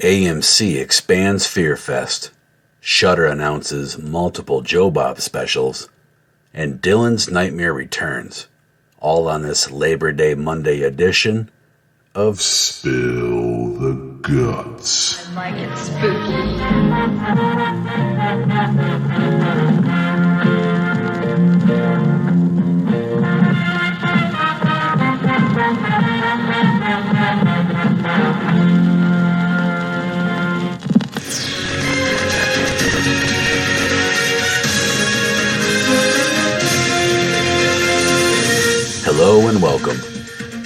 AMC expands Fear Fest. Shudder announces multiple Joe Bob specials. And Dylan's Nightmare returns. All on this Labor Day Monday edition of Spill the Guts. I like it spooky. Hello and welcome.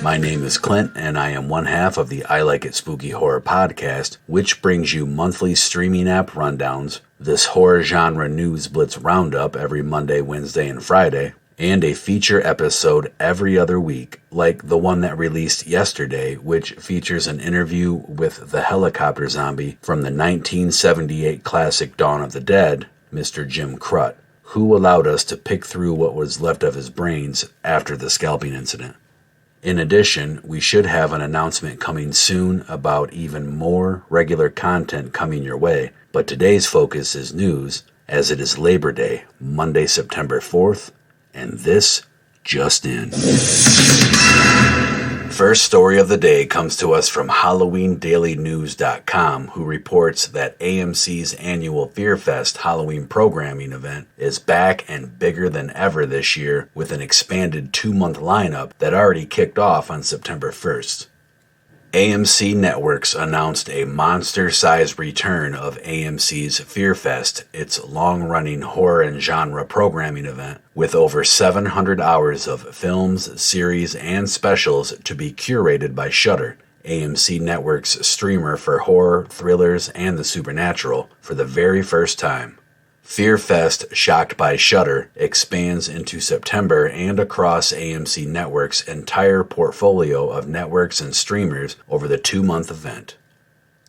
My name is Clint, and I am one half of the I Like It Spooky Horror podcast, which brings you monthly streaming app rundowns, this horror genre news blitz roundup every Monday, Wednesday, and Friday, and a feature episode every other week, like the one that released yesterday, which features an interview with the helicopter zombie from the 1978 classic Dawn of the Dead, Mr. Jim Crut, who allowed us to pick through what was left of his brains after the scalping incident. In addition, we should have an announcement coming soon about even more regular content coming your way, but today's focus is news, as it is Labor Day, Monday, September 4th, and this just in. First story of the day comes to us from HalloweenDailyNews.com, who reports that AMC's annual Fear Fest Halloween programming event is back and bigger than ever this year, with an expanded 2-month lineup that already kicked off on September 1st. AMC Networks announced a monster-sized return of AMC's Fear Fest, its long-running horror and genre programming event, with over 700 hours of films, series, and specials to be curated by Shudder, AMC Network's streamer for horror, thrillers, and the supernatural, for the very first time. Fear Fest, shocked by Shudder, expands into September and across AMC Network's entire portfolio of networks and streamers over the 2-month event.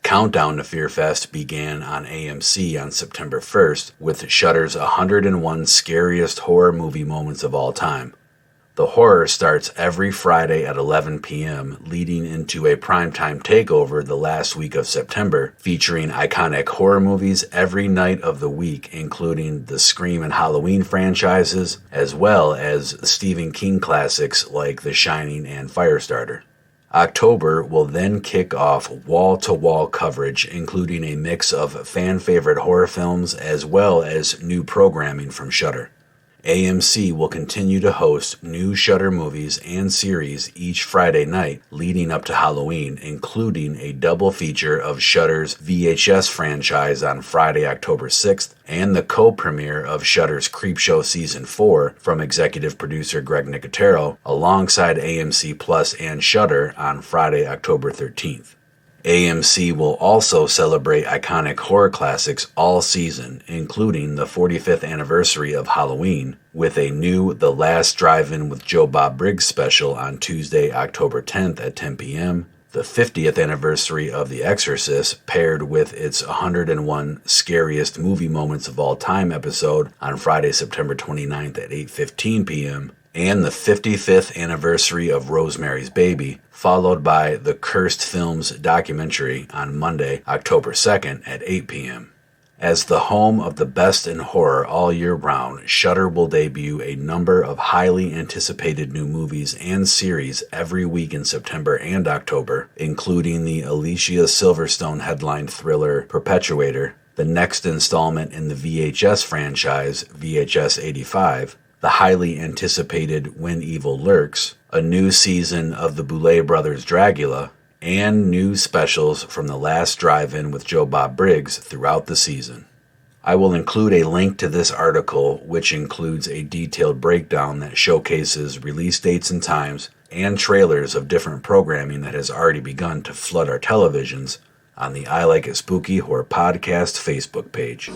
Countdown to Fear Fest began on AMC on September 1st with Shudder's 101 Scariest Horror Movie Moments of All Time. The horror starts every Friday at 11 p.m., leading into a primetime takeover the last week of September, featuring iconic horror movies every night of the week, including the Scream and Halloween franchises, as well as Stephen King classics like The Shining and Firestarter. October will then kick off wall-to-wall coverage, including a mix of fan-favorite horror films as well as new programming from Shudder. AMC will continue to host new Shudder movies and series each Friday night leading up to Halloween, including a double feature of Shudder's VHS franchise on Friday, October 6th, and the co-premiere of Shudder's Creepshow Season 4 from executive producer Greg Nicotero, alongside AMC Plus and Shudder on Friday, October 13th. AMC will also celebrate iconic horror classics all season, including the 45th anniversary of Halloween, with a new The Last Drive-In with Joe Bob Briggs special on Tuesday, October 10th at 10 p.m., the 50th anniversary of The Exorcist, paired with its 101 Scariest Movie Moments of All Time episode on Friday, September 29th at 8:15 p.m., and the 55th anniversary of Rosemary's Baby, followed by the Cursed Films documentary on Monday, October 2nd at 8 p.m. As the home of the best in horror all year round, Shudder will debut a number of highly anticipated new movies and series every week in September and October, including the Alicia Silverstone headlined thriller Perpetuator, the next installment in the VHS franchise, VHS 85, the highly anticipated When Evil Lurks, a new season of the Boulet Brothers' Dragula, and new specials from The Last Drive-In with Joe Bob Briggs throughout the season. I will include a link to this article, which includes a detailed breakdown that showcases release dates and times and trailers of different programming that has already begun to flood our televisions, on the I Like It Spooky Horror Podcast Facebook page. Hey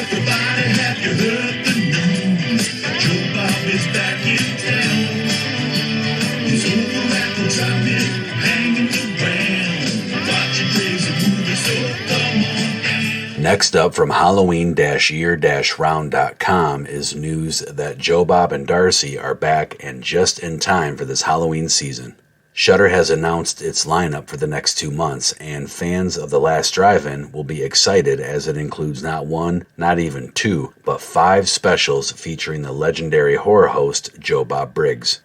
everybody, have you heard the news? Joe Bob is back in town. He's over at the drive-in, hanging around, watching crazy movies, so come on down. Next up from Halloween-year-round.com is news that Joe Bob and Darcy are back and just in time for this Halloween season. Shudder has announced its lineup for the next 2 months, and fans of The Last Drive-In will be excited as it includes not one, not even two, but 5 specials featuring the legendary horror host Joe Bob Briggs.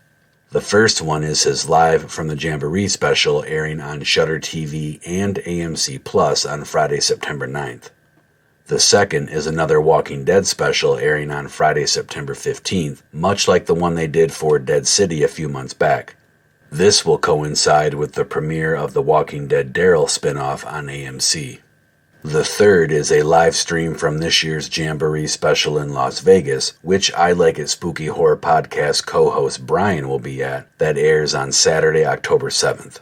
The first one is his Live from the Jamboree special airing on Shudder TV and AMC Plus on Friday, September 9th. The second is another Walking Dead special airing on Friday, September 15th, much like the one they did for Dead City a few months back. This will coincide with the premiere of the Walking Dead Daryl spinoff on AMC. The third is a live stream from this year's Jamboree special in Las Vegas, which I Like It Spooky Horror podcast co-host Brian will be at, that airs on Saturday, October 7th.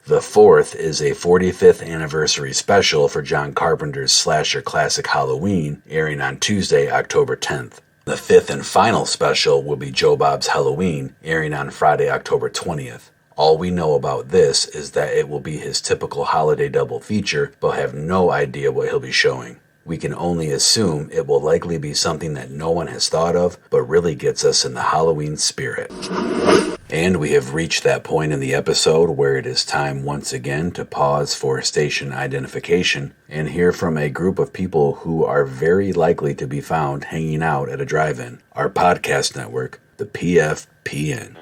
The fourth is a 45th anniversary special for John Carpenter's slasher classic Halloween, airing on Tuesday, October 10th. The fifth and final special will be Joe Bob's Halloween, airing on Friday, October 20th. All we know about this is that it will be his typical holiday double feature, but have no idea what he'll be showing. We can only assume it will likely be something that no one has thought of, but really gets us in the Halloween spirit. And we have reached that point in the episode where it is time once again to pause for station identification and hear from a group of people who are very likely to be found hanging out at a drive-in, our podcast network, the PFPN.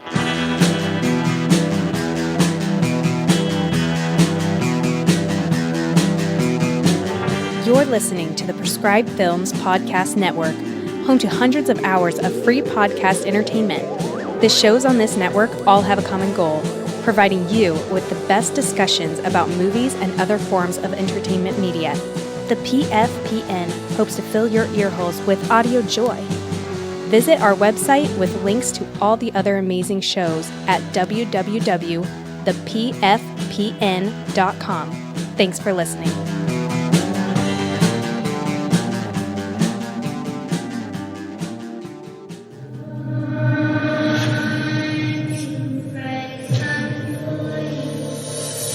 You're listening to the Prescribed Films Podcast Network, home to hundreds of hours of free podcast entertainment. The shows on this network all have a common goal, providing you with the best discussions about movies and other forms of entertainment media. The PFPN hopes to fill your earholes with audio joy. Visit our website with links to all the other amazing shows at www.thepfpn.com. Thanks for listening.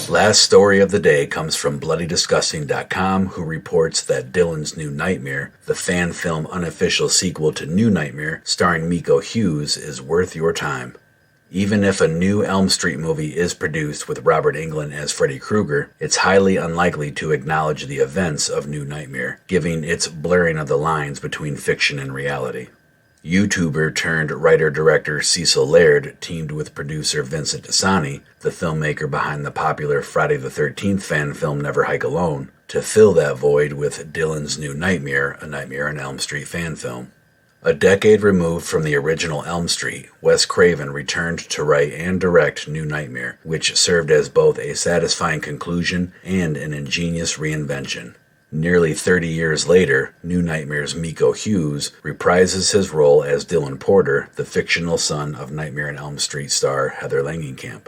Last story of the day comes from BloodyDisgusting.com, who reports that Dylan's New Nightmare, the fan film unofficial sequel to New Nightmare, starring Miko Hughes, is worth your time. Even if a new Elm Street movie is produced with Robert Englund as Freddy Krueger, it's highly unlikely to acknowledge the events of New Nightmare, giving its blurring of the lines between fiction and reality. YouTuber turned writer-director Cecil Laird teamed with producer Vincent Tassani, the filmmaker behind the popular Friday the 13th fan film Never Hike Alone, to fill that void with Dylan's New Nightmare, a Nightmare on Elm Street fan film. A decade removed from the original Elm Street, Wes Craven returned to write and direct New Nightmare, which served as both a satisfying conclusion and an ingenious reinvention. Nearly 30 years later, New Nightmare's Miko Hughes reprises his role as Dylan Porter, the fictional son of Nightmare on Elm Street star Heather Langenkamp.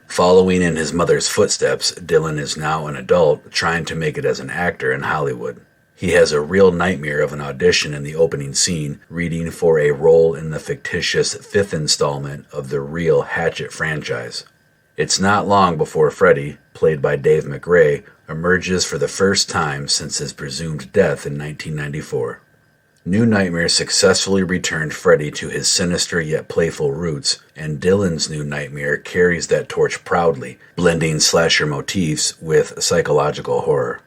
Following in his mother's footsteps, Dylan is now an adult trying to make it as an actor in Hollywood. He has a real nightmare of an audition in the opening scene, reading for a role in the fictitious 5th installment of the real Hatchet franchise. It's not long before Freddy, played by Dave McRae, emerges for the first time since his presumed death in 1994. New Nightmare successfully returned Freddy to his sinister yet playful roots, and Dylan's New Nightmare carries that torch proudly, blending slasher motifs with psychological horror.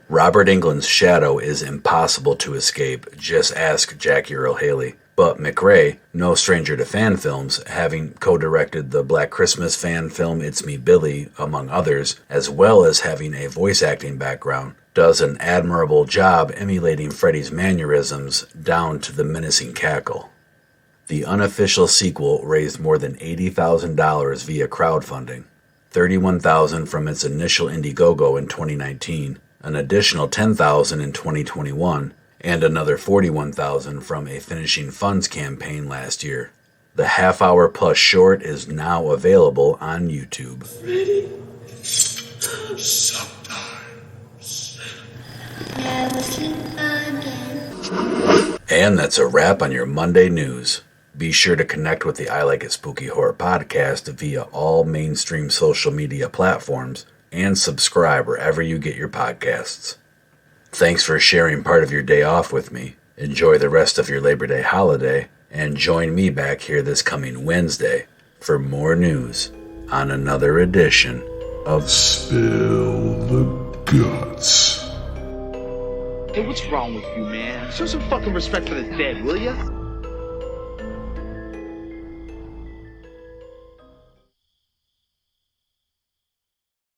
Robert Englund's shadow is impossible to escape, just ask Jackie Earle Haley. But McRae, no stranger to fan films, having co-directed the Black Christmas fan film It's Me Billy, among others, as well as having a voice acting background, does an admirable job emulating Freddy's mannerisms down to the menacing cackle. The unofficial sequel raised more than $80,000 via crowdfunding, $31,000 from its initial Indiegogo in 2019, an additional $10,000 in 2021, and another $41,000 from a Finishing Funds campaign last year. The half-hour plus short is now available on YouTube. Ready? Sometimes. Never sleep again. And that's a wrap on your Monday news. Be sure to connect with the I Like It Spooky Horror podcast via all mainstream social media platforms and subscribe wherever you get your podcasts. Thanks for sharing part of your day off with me. Enjoy the rest of your Labor Day holiday, and join me back here this coming Wednesday for more news. on another edition of Spill the Guts. Hey, what's wrong with you, man? Show some fucking respect for the dead, will ya?